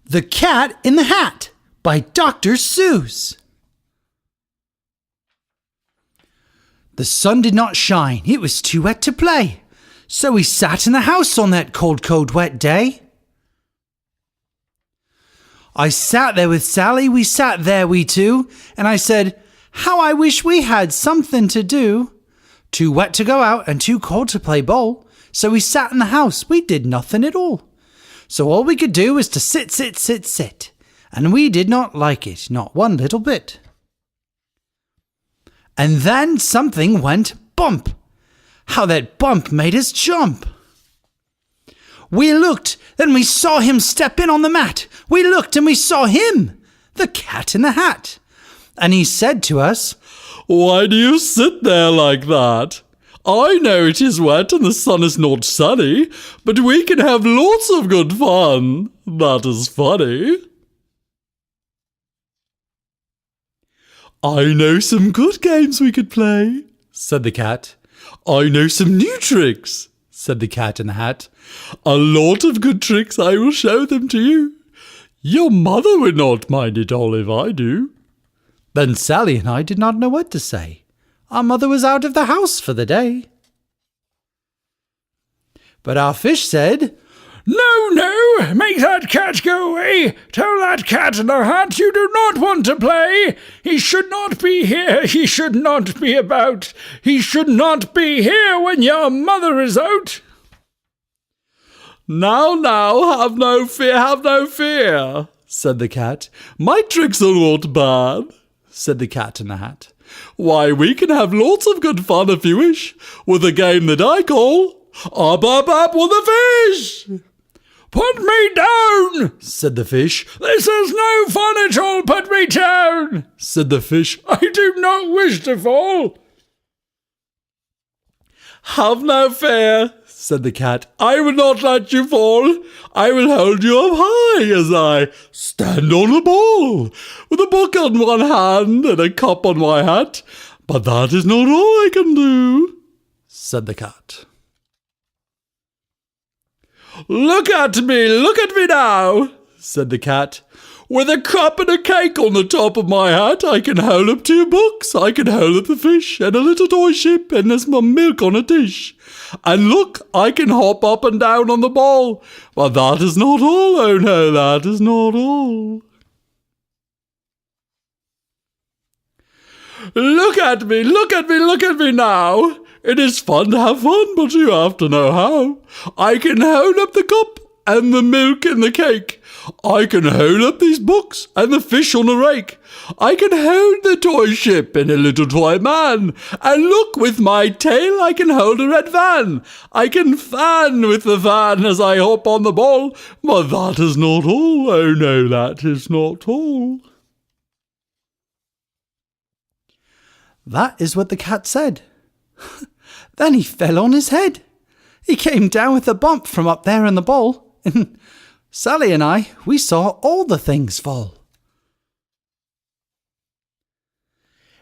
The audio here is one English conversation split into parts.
The Cat in the Hat by Dr. Seuss. The sun did not shine, it was too wet to play, so we sat in the house on that cold, cold, wet day. I sat there with Sally, we sat there, we two, and I said, how I wish we had something to do. Too wet to go out and too cold to play ball, so we sat in the house, we did nothing at all. So all we could do was to sit, sit, sit, sit, and we did not like it, not one little bit. And then something went bump. How that bump made us jump. We looked, then we saw him step in on the mat. We looked and we saw him, the Cat in the Hat. And he said to us, "Why do you sit there like that? I know it is wet and the sun is not sunny, but we can have lots of good fun. That is funny." "I know some good games we could play," said the cat. "I know some new tricks," said the Cat in the Hat. "A lot of good tricks, I will show them to you. Your mother would not mind it all if I do." Then Sally and I did not know what to say. Our mother was out of the house for the day. But our fish said, "No, no, make that cat go away. Tell that Cat in the Hat you do not want to play. He should not be here, he should not be about. He should not be here when your mother is out." Now, have no fear, said the cat. "My tricks are not bad," said the Cat in the Hat. "Why, we can have lots of good fun if you wish, with a game that I call Up, Up, Up with the Fish." "Put me down," said the fish. "This is no fun at all. Put me down," said the fish. "I do not wish to fall." "Have no fear," said the cat. "I will not let you fall. I will hold you up high as I stand on a ball, with a book on one hand and a cup on my hat. But that is not all I can do," said the cat. Look at me now," said the cat. "With a cup and a cake on the top of my hat, I can hold up 2 books, I can hold up the fish, and a little toy ship, and there's my milk on a dish. And look, I can hop up and down on the ball. But that is not all, oh no, that is not all. Look at me now. It is fun to have fun, but you have to know how. I can hold up the cup and the milk and the cake. I can hold up these books and the fish on a rake. I can hold the toy ship and a little toy man. And look, with my tail I can hold a red van. I can fan with the fan as I hop on the ball. But that is not all, oh no, that is not all." That is what the cat said. Then he fell on his head. He came down with a bump from up there in the bowl, and Sally and I, we saw all the things fall.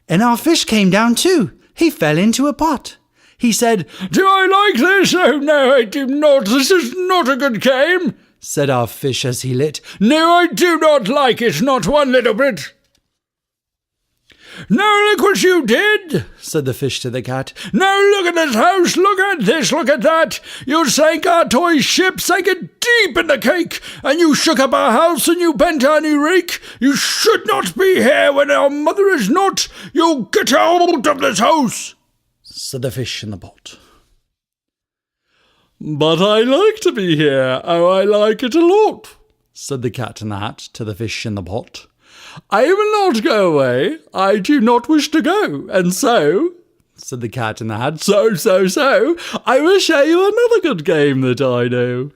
And our fish came down too. He fell into a pot. He said, "Do I like this? Oh no, I do not. This is not a good game," said our fish as he lit. "No, I do not like it, not one little bit." "Now look what you did," said the fish to the cat. "Now look at this house, look at this, look at that. You sank our toy ship, sank it deep in the cake, and you shook up our house and you bent our new rake. You should not be here when our mother is not. You get out of this house," said the fish in the pot. "But I like to be here, oh, I like it a lot," said the Cat in the Hat to the fish in the pot. "I will not go away. I do not wish to go. And so," said the Cat in the Hat, so, I will show you another good game that I know."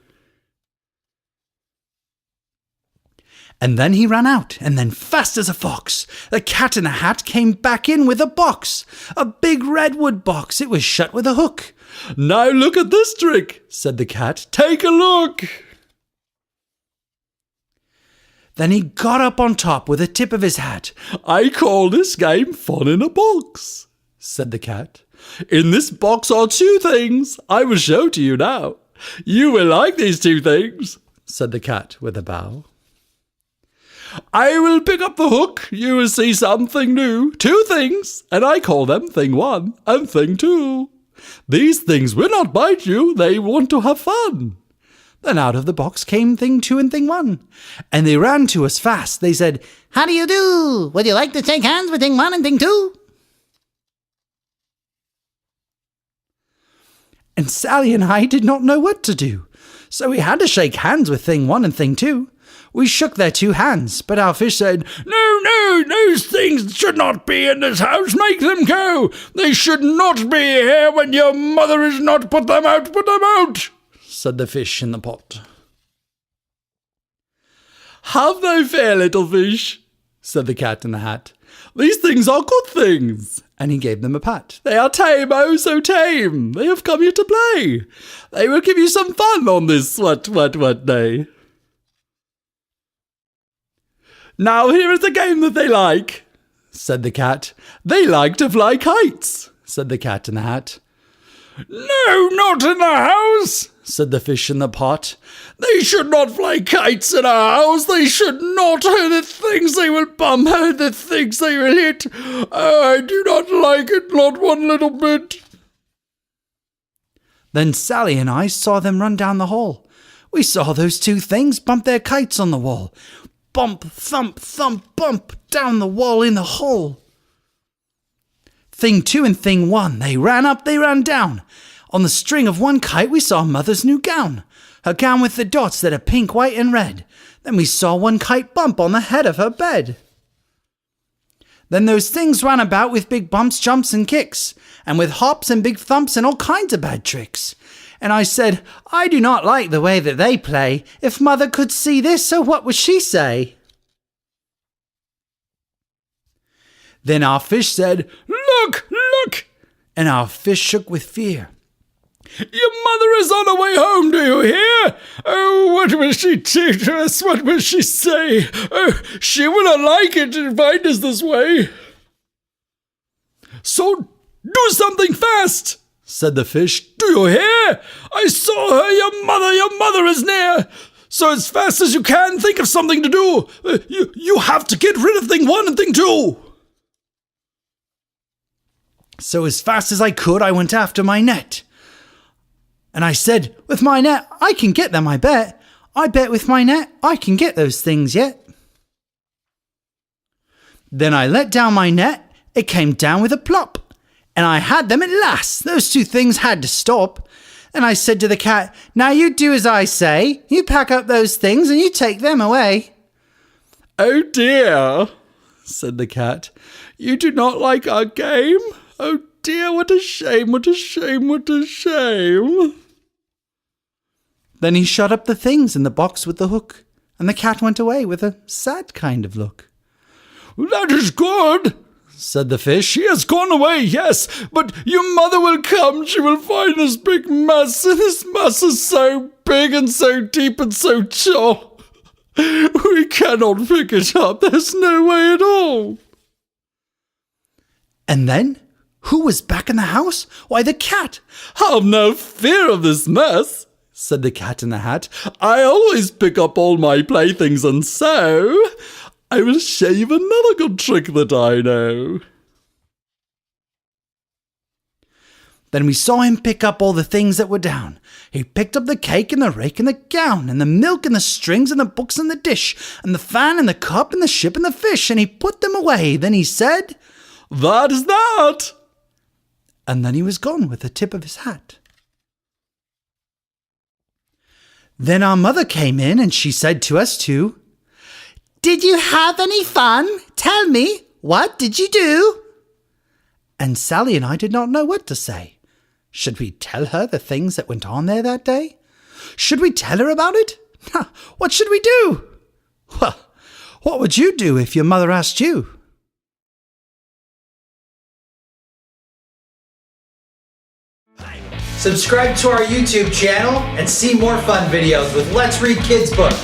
And then he ran out, and then fast as a fox, the Cat in the Hat came back in with a box, a big redwood box. It was shut with a hook. "Now look at this trick," said the cat. "Take a look." Then he got up on top with the tip of his hat. "I call this game Fun in a Box," said the cat. "In this box are 2 things. I will show to you now. You will like these 2 things," said the cat with a bow. I will pick up the hook. You will see something new. 2 things, and I call them thing 1 and thing 2. These things will not bite you. They want to have fun. Then out of the box came thing 2 and thing 1, and they ran to us fast. They said, How do you do? Would you like to shake hands with thing 1 and thing 2? And Sally and I did not know what to do. So we had to shake hands with thing 1 and thing 2. We shook their 2 hands, but our fish said, No, those things should not be in this house. Make them go. They should not be here when your mother is not. Put them out, said the fish in the pot. Have no fear, little fish, said the cat in the hat. These things are good things. And he gave them a pat. They are tame, oh so tame. They have come here to play. They will give you some fun on this wet day. Now here is a game that they like, said the cat. They like to fly kites, said the cat in the hat. No, not in the house, said the fish in the pot. They should not fly kites in our house. They should not. The things they will bump, the things they will hit. I do not like it, not one little bit. Then Sally and I saw them run down the hall. We saw those 2 things bump their kites on the wall. Bump, thump, thump, bump, down the wall in the hole. Thing 2 and thing 1, they ran up, they ran down. On the string of one kite we saw Mother's new gown. Her gown with the dots that are pink, white and red. Then we saw one kite bump on the head of her bed. Then those things ran about with big bumps, jumps and kicks, and with hops and big thumps and all kinds of bad tricks. And I said, I do not like the way that they play. If Mother could see this, so what would she say? Then our fish said, Look! And our fish shook with fear. Your mother is on her way home, do you hear? Oh, what will she do to us? What will she say? Oh, she will not like it to find us this way. So do something fast, said the fish. Do you hear? I saw her, your mother is near. So as fast as you can, think of something to do. You have to get rid of thing 1 and thing 2. So as fast as I could, I went after my net. And I said, with my net, I can get them, I bet. I bet with my net, I can get those things yet. Then I let down my net. It came down with a plop. And I had them at last. Those 2 things had to stop. And I said to the cat, now you do as I say. You pack up those things and you take them away. Oh dear, said the cat. You do not like our game? Oh dear, what a shame, what a shame, what a shame. Then he shut up the things in the box with the hook, and the cat went away with a sad kind of look. That is good, said the fish. She has gone away, yes, but your mother will come. She will find this big mess, and this mess is so big and so deep and so tall. We cannot pick it up. There's no way at all. And then, who was back in the house? Why, the cat. Have no fear of this mess, said the cat in the hat. I always pick up all my playthings, and so I will show you another good trick that I know. Then we saw him pick up all the things that were down. He picked up the cake and the rake and the gown and the milk and the strings and the books and the dish and the fan and the cup and the ship and the fish, and he put them away. Then he said, That is that. And then he was gone with the tip of his hat. Then our mother came in and she said to us two, Did you have any fun? Tell me, what did you do? And Sally and I did not know what to say. Should we tell her the things that went on there that day? Should we tell her about it? What should we do? Well, what would you do if your mother asked you? Subscribe to our YouTube channel and see more fun videos with Let's Read Kids Books.